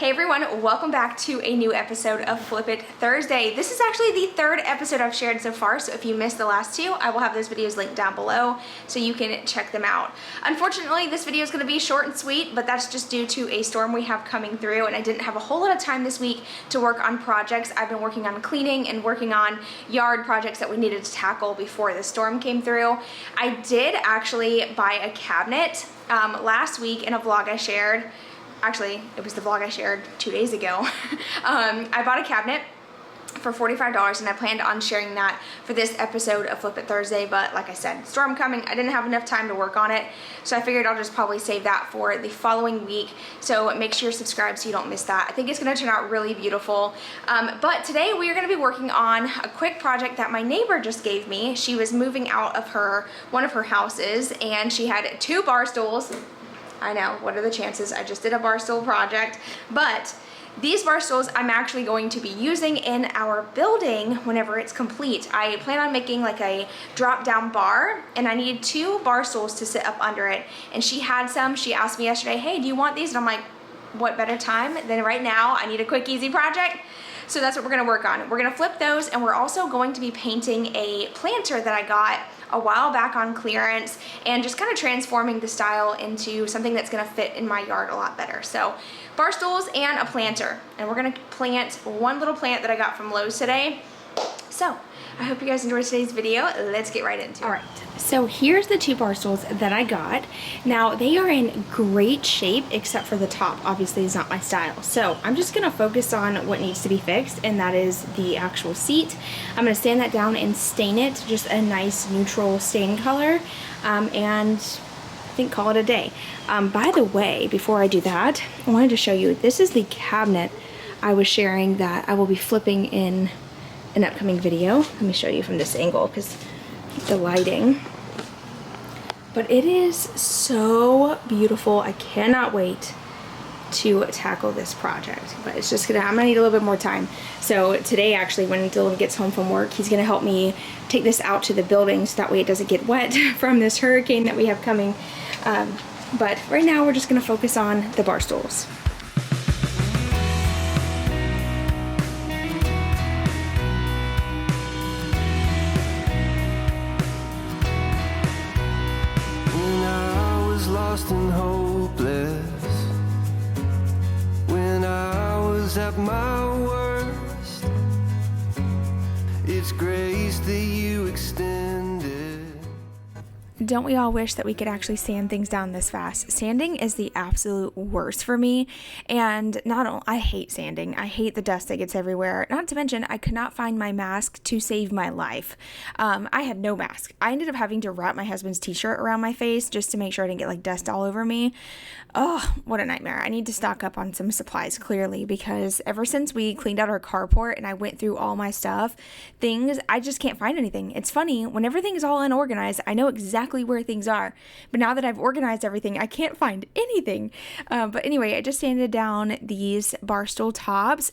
Hey everyone, welcome back to a new episode of Flip It Thursday. This is actually the third episode I've shared so far, so if you missed the last two, I will have those videos linked down below so you can check them out. Unfortunately, this video is going to be short and sweet, but that's just due to a storm we have coming through, and I didn't have a whole lot of time this week to work on projects. I've been working on cleaning and working on yard projects that we needed to tackle before the storm came through. I did actually buy a cabinet last week in a vlog I shared. Actually, it was the vlog I shared 2 days ago. I bought a cabinet for $45 and I planned on sharing that for this episode of Flip It Thursday, but like I said, storm coming, I didn't have enough time to work on it, so I figured I'll just probably save that for the following week. So make sure you're subscribed so you don't miss that. I think it's gonna turn out really beautiful. But today we are gonna be working on a quick project that my neighbor just gave me. She was moving out of one of her houses and she had 2 bar stools. I know, what are the chances? I just did a bar stool project, but these bar stools I'm actually going to be using in our building whenever it's complete. I plan on making like a drop down bar, and I need 2 bar stools to sit up under it, and she had some. She asked me yesterday, hey, do you want these? And I'm like, what better time than right now? I need a quick, easy project. So that's what we're gonna work on. We're gonna flip those, and we're also going to be painting a planter that I got a while back on clearance and just kind of transforming the style into something that's gonna fit in my yard a lot better. So bar stools and a planter, and we're gonna plant one little plant that I got from Lowe's today. So I hope you guys enjoyed today's video. Let's get right into it. All right, so here's the 2 bar stools that I got. Now they are in great shape except for the top. Obviously it's not my style. So I'm just gonna focus on what needs to be fixed, and that is the actual seat. I'm gonna sand that down and stain it just a nice neutral stain color, and I think call it a day. By the way, before I do that, I wanted to show you, this is the cabinet I was sharing that I will be flipping in an upcoming video. Let me show you from this angle because the lighting. But it is so beautiful. I cannot wait to tackle this project. But it's just I'm gonna need a little bit more time. So today actually, when Dylan gets home from work, he's gonna help me take this out to the building so that way it doesn't get wet from this hurricane that we have coming. But right now we're just gonna focus on the bar stools. Lost and hopeless, when I was at my worst, it's grace that you extended. Don't we all wish that we could actually sand things down this fast? Sanding is the absolute worst for me, and I hate sanding. I hate the dust that gets everywhere. Not to mention, I could not find my mask to save my life. I had no mask. I ended up having to wrap my husband's t-shirt around my face just to make sure I didn't get like dust all over me. Oh, what a nightmare. I need to stock up on some supplies clearly, because ever since we cleaned out our carport and I went through all my stuff, I just can't find anything. It's funny, when everything is all unorganized, I know exactly where things are, but now that I've organized everything, I can't find anything. But anyway, I just sanded down these bar stool tops.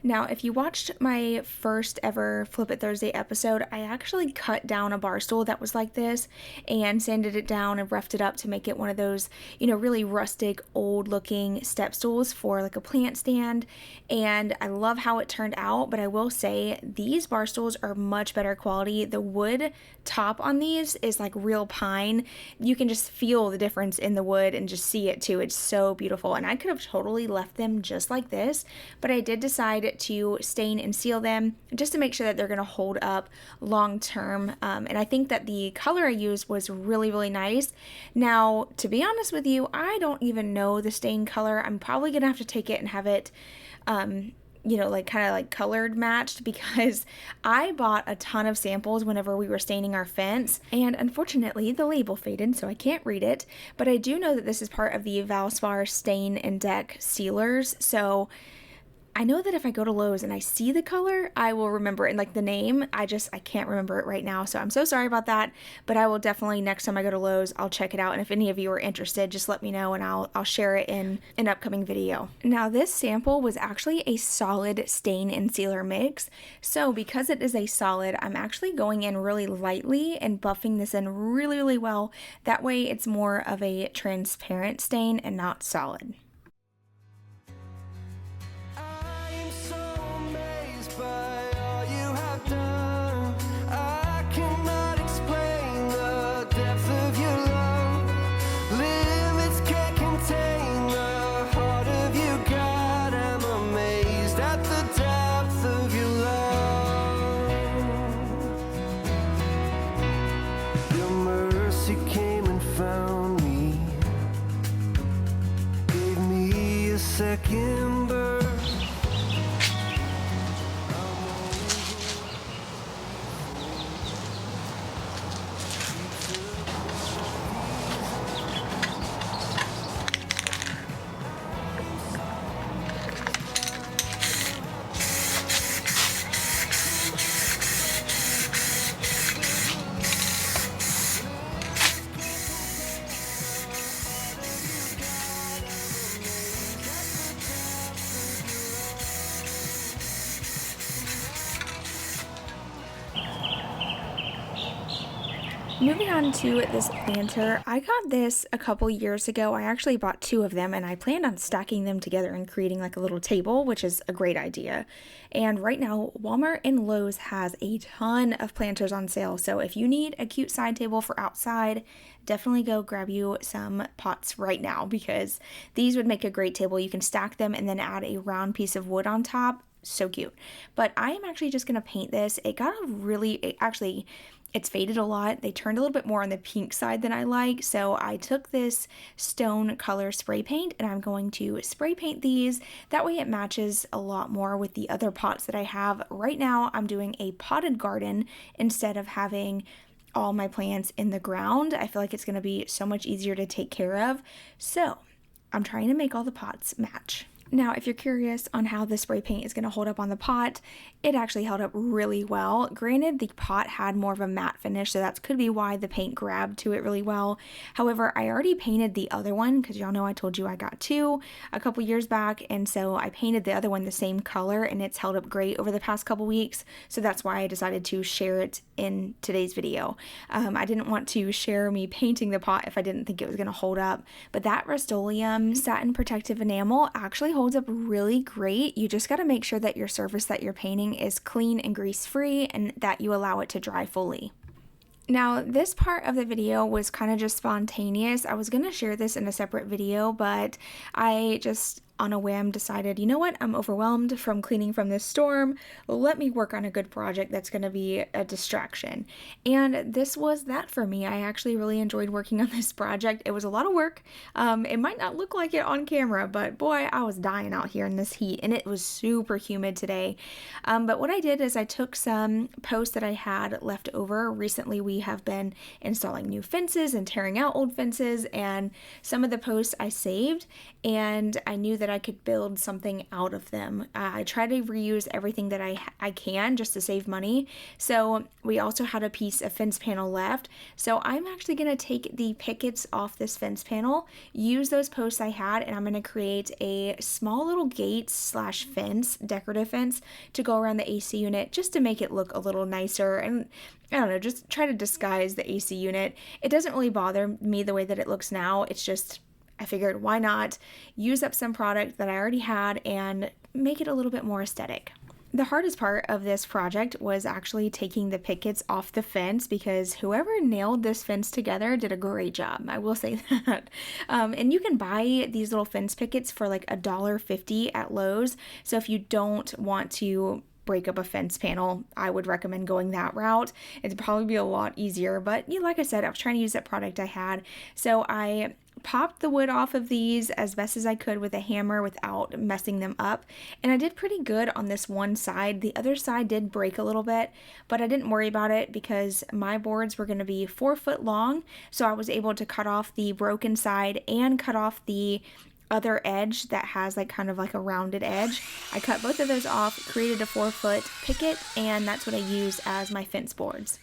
Now, if you watched my first ever Flip It Thursday episode, I actually cut down a bar stool that was like this and sanded it down and roughed it up to make it one of those, really rustic, old looking step stools for like a plant stand. And I love how it turned out, but I will say these bar stools are much better quality. The wood top on these is like real pine. You can just feel the difference in the wood and just see it too. It's so beautiful. And I could have totally left them just like this, but I did decide to stain and seal them just to make sure that they're going to hold up long term. And I think that the color I used was really, really nice. Now, to be honest with you, I don't even know the stain color. I'm probably going to have to take it and have it like kind of like colored matched, because I bought a ton of samples whenever we were staining our fence, and unfortunately the label faded, so I can't read it, but I do know that this is part of the Valspar stain and deck sealers, so I know that if I go to Lowe's and I see the color, I will remember it. And like the name, I can't remember it right now. So I'm so sorry about that, but I will definitely, next time I go to Lowe's, I'll check it out. And if any of you are interested, just let me know and I'll share it in an upcoming video. Now this sample was actually a solid stain and sealer mix. So because it is a solid, I'm actually going in really lightly and buffing this in really, really well. That way it's more of a transparent stain and not solid. timber. Moving on to this planter, I got this a couple years ago. I actually bought 2 of them and I planned on stacking them together and creating like a little table, which is a great idea. And right now, Walmart and Lowe's has a ton of planters on sale. So if you need a cute side table for outside, definitely go grab you some pots right now because these would make a great table. You can stack them and then add a round piece of wood on top. So cute. But I am actually just going to paint this. It's faded a lot. They turned a little bit more on the pink side than I like. So I took this stone color spray paint and I'm going to spray paint these. That way it matches a lot more with the other pots that I have. Right now I'm doing a potted garden instead of having all my plants in the ground. I feel like it's going to be so much easier to take care of. So I'm trying to make all the pots match. Now, if you're curious on how the spray paint is going to hold up on the pot, it actually held up really well. Granted, the pot had more of a matte finish, so that could be why the paint grabbed to it really well. However, I already painted the other one because y'all know I told you I got 2 a couple years back, and so I painted the other one the same color, and it's held up great over the past couple weeks, so that's why I decided to share it in today's video. I didn't want to share me painting the pot if I didn't think it was going to hold up, but that Rust-Oleum satin protective enamel actually holds up really great. You just got to make sure that your surface that you're painting is clean and grease free and that you allow it to dry fully. Now, this part of the video was kind of just spontaneous. I was going to share this in a separate video, but I just on a whim decided, you know what, I'm overwhelmed from cleaning from this storm. Let me work on a good project that's going to be a distraction. And this was that for me. I actually really enjoyed working on this project. It was a lot of work. It might not look like it on camera, but boy, I was dying out here in this heat and it was super humid today. But what I did is I took some posts that I had left over. Recently, we have been installing new fences and tearing out old fences, and some of the posts I saved, and I knew that I could build something out of them. I try to reuse everything that I can just to save money. So we also had a piece of fence panel left. So I'm actually going to take the pickets off this fence panel, use those posts I had, and I'm going to create a small little gate slash fence, decorative fence, to go around the AC unit just to make it look a little nicer. And I don't know, just try to disguise the AC unit. It doesn't really bother me the way that it looks now. It's just, I figured why not use up some product that I already had and make it a little bit more aesthetic. The hardest part of this project was actually taking the pickets off the fence because whoever nailed this fence together did a great job. I will say that. And you can buy these little fence pickets for like $1.50 at Lowe's. So if you don't want to break up a fence panel, I would recommend going that route. It'd probably be a lot easier, but like I said, I was trying to use that product I had. So I popped the wood off of these as best as I could with a hammer without messing them up, and I did pretty good on this one side. The other side did break a little bit, but I didn't worry about it because my boards were going to be 4 foot long, so I was able to cut off the broken side and cut off the other edge that has like kind of like a rounded edge. I cut both of those off, created a 4 foot picket, and that's what I used as my fence boards.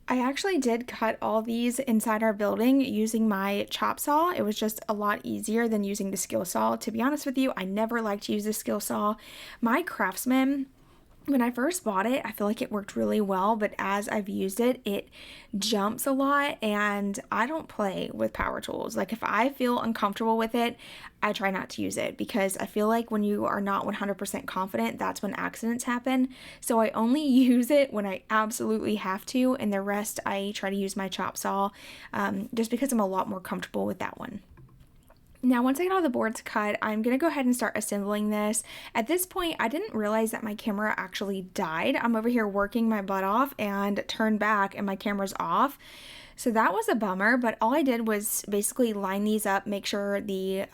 I actually did cut all these inside our building using my chop saw. It was just a lot easier than using the skill saw. To be honest with you, I never liked to use the skill saw. My Craftsman When I first bought it, I feel like it worked really well, but as I've used it, it jumps a lot, and I don't play with power tools. Like, if I feel uncomfortable with it, I try not to use it, because I feel like when you are not 100% confident, that's when accidents happen. So I only use it when I absolutely have to, and the rest I try to use my chop saw, just because I'm a lot more comfortable with that one. Now, once I get all the boards cut, I'm going to go ahead and start assembling this. At this point, I didn't realize that my camera actually died. I'm over here working my butt off and turned back and my camera's off. So that was a bummer, but all I did was basically line these up, make sure the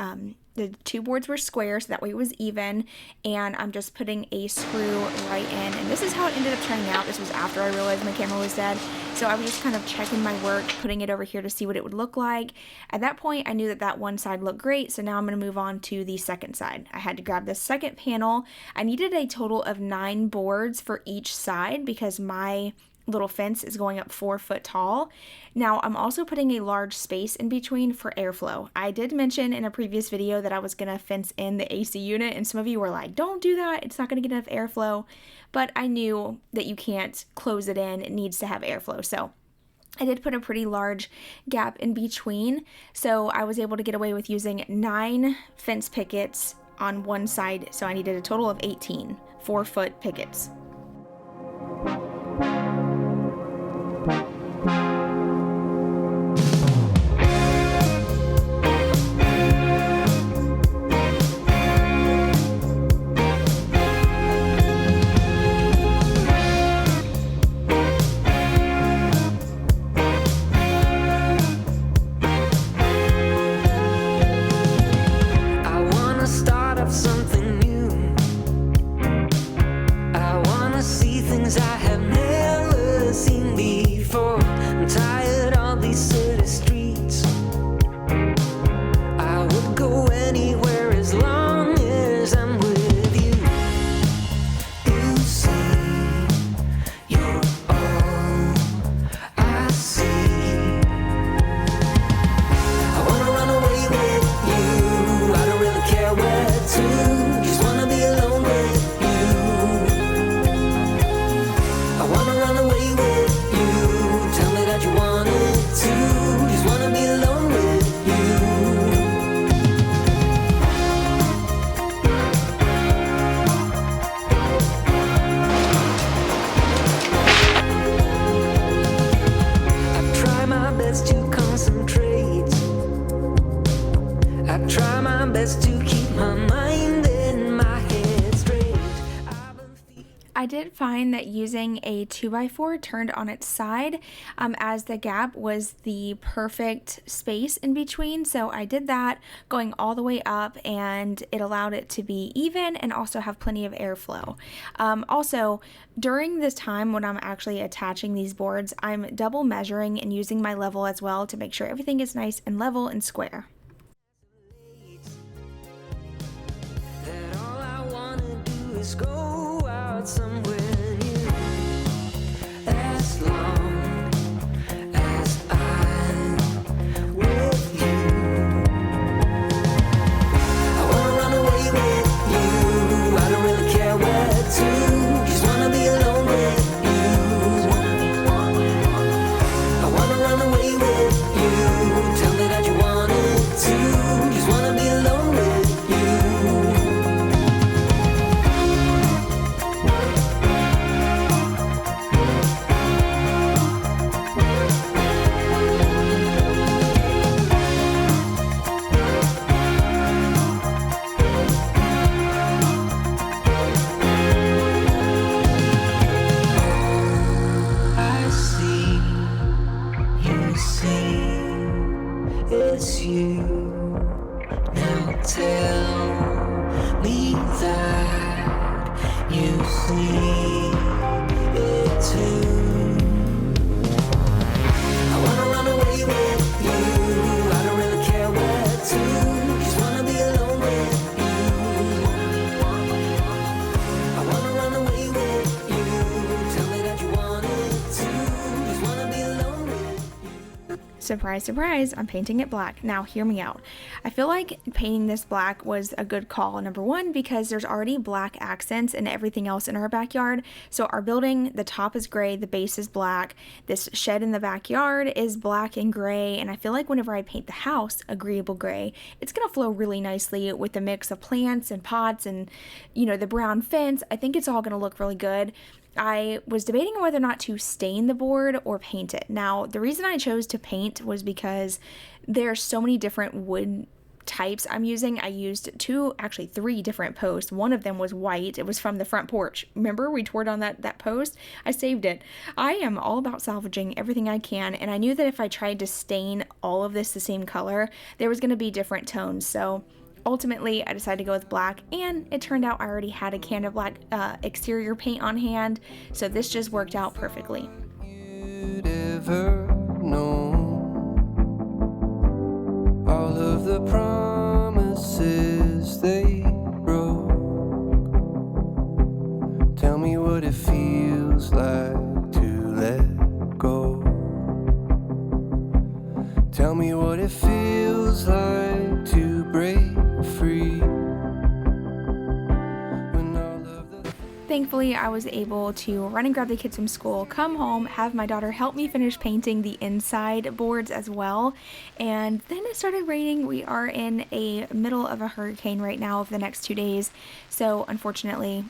two boards were square so that way it was even, and I'm just putting a screw right in, and this is how it ended up turning out. This was after I realized my camera was dead, so I was just kind of checking my work, putting it over here to see what it would look like. At that point, I knew that that one side looked great, so now I'm going to move on to the second side. I had to grab the second panel. I needed a total of 9 boards for each side because my little fence is going up 4 foot tall. Now, I'm also putting a large space in between for airflow. I did mention in a previous video that I was going to fence in the AC unit, and some of you were like, don't do that, it's not going to get enough airflow. But I knew that you can't close it in, it needs to have airflow. So I did put a pretty large gap in between, so I was able to get away with using 9 fence pickets on one side, so I needed a total of 18 4-foot pickets. Something new. I wanna see things I have never seen before. I'm tired of these city streets. I would go anywhere as long as I'm with you. You see, you're all I see. I wanna run away with you. I don't really care where to. Just wanna be alone with you. I wanna run away with you. Tell me that you want it too. Just wanna be alone with you. I try my best to concentrate. I try my best to keep my mind and my head straight. I did find that using a 2x4 turned on its side as the gap was the perfect space in between, so I did that going all the way up, and it allowed it to be even and also have plenty of airflow. Also, during this time when I'm actually attaching these boards, I'm double measuring and using my level as well to make sure everything is nice and level and square. That all I wanna do is go out somewhere new. As long as I'm with you. I wanna run away with you. I don't really care where to. Just wanna be alone with you. I wanna run away with you. Tell me that you want it too. Just wanna be alone with you. surprise, surprise, I'm painting it black. Now, hear me out. I feel like painting this black was a good call, number one, because there's already black accents and everything else in our backyard. So our building, the top is gray, the base is black. This shed in the backyard is black and gray, and I feel like whenever I paint the house agreeable gray, it's gonna flow really nicely with the mix of plants and pots and, you know, the brown fence. I think it's all gonna look really good. I was debating on whether or not to stain the board or paint it. Now, the reason I chose to paint was because there are so many different wood types I'm using. I used three different posts. One of them was white. It was from the front porch. Remember we toured on that post? I saved it. I am all about salvaging everything I can, and I knew that if I tried to stain all of this the same color, there was going to be different tones. So ultimately, I decided to go with black, and it turned out I already had a can of black exterior paint on hand, so this just worked out perfectly. You'd ever known all of the promises they broke. Tell me what it feels like to let go. Tell me what it feels like to break free. Thankfully, I was able to run and grab the kids from school, come home, have my daughter help me finish painting the inside boards as well, and then it started raining. We are in a middle of a hurricane right now for the next 2 days, so unfortunately,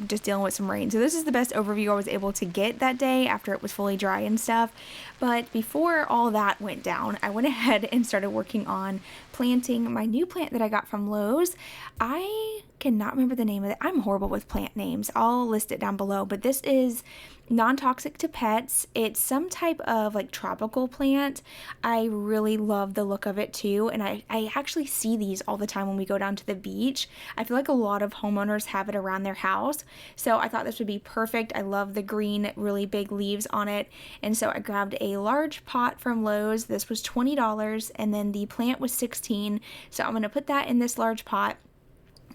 just dealing with some rain. So this is the best overview I was able to get that day after it was fully dry and stuff. But before all that went down, I went ahead and started working on planting my new plant that I got from Lowe's. I cannot remember the name of it. I'm horrible with plant names. I'll list it down below, but this is non-toxic to pets. It's some type of like tropical plant. I really love the look of it too, and I actually see these all the time when we go down to the beach. I feel like a lot of homeowners have it around their house, so I thought this would be perfect. I love the green, really big leaves on it, and so I grabbed a large pot from Lowe's. This was $20, and then the plant was $16, so I'm going to put that in this large pot.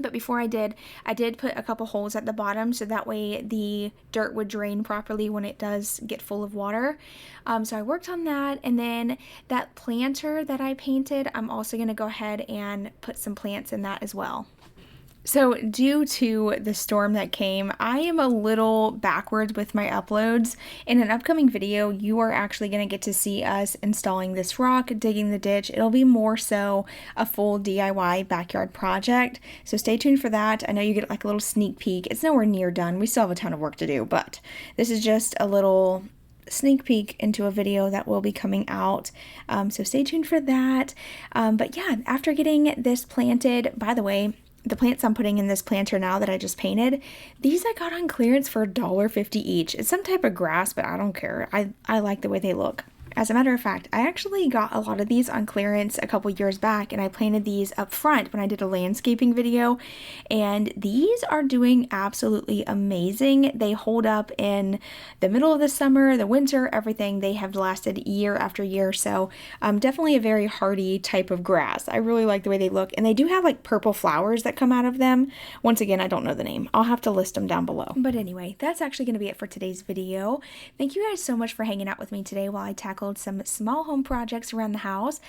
But before I did put a couple holes at the bottom so that way the dirt would drain properly when it does get full of water. So I worked on that, and then that planter that I painted, I'm also going to go ahead and put some plants in that as well. So due to the storm that came, I am a little backwards with my uploads. In an upcoming video, you are actually going to get to see us installing this rock, digging the ditch. It'll be more so a full DIY backyard project. So stay tuned for that. I know you get like a little sneak peek. It's nowhere near done. We still have a ton of work to do, but this is just a little sneak peek into a video that will be coming out, so stay tuned for that. But yeah, after getting this planted, by the way, the plants I'm putting in this planter now that I just painted, these I got on clearance for $1.50 each. It's some type of grass, but I don't care. I like the way they look. As a matter of fact, I actually got a lot of these on clearance a couple years back, and I planted these up front when I did a landscaping video, and these are doing absolutely amazing. They hold up in the middle of the summer, the winter, everything. They have lasted year after year, so definitely a very hardy type of grass. I really like the way they look, and they do have like purple flowers that come out of them. Once again, I don't know the name. I'll have to list them down below. But anyway, that's actually going to be it for today's video. Thank you guys so much for hanging out with me today while I tackle some small home projects around the house.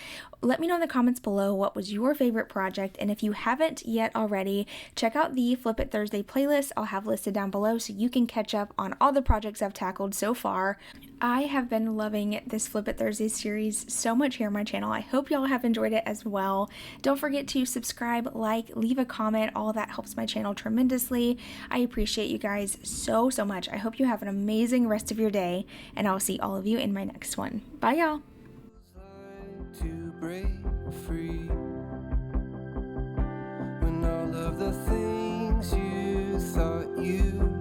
Let me know in the comments below what was your favorite project, and if you haven't yet already, check out the Flip It Thursday playlist I'll have listed down below so you can catch up on all the projects I've tackled so far. I have been loving this Flip It Thursday series so much here on my channel. I hope y'all have enjoyed it as well. Don't forget to subscribe, like, leave a comment. All that helps my channel tremendously. I appreciate you guys so much. I hope you have an amazing rest of your day, and I'll see all of you in my next one. Bye, y'all. To break free when all of the things you thought you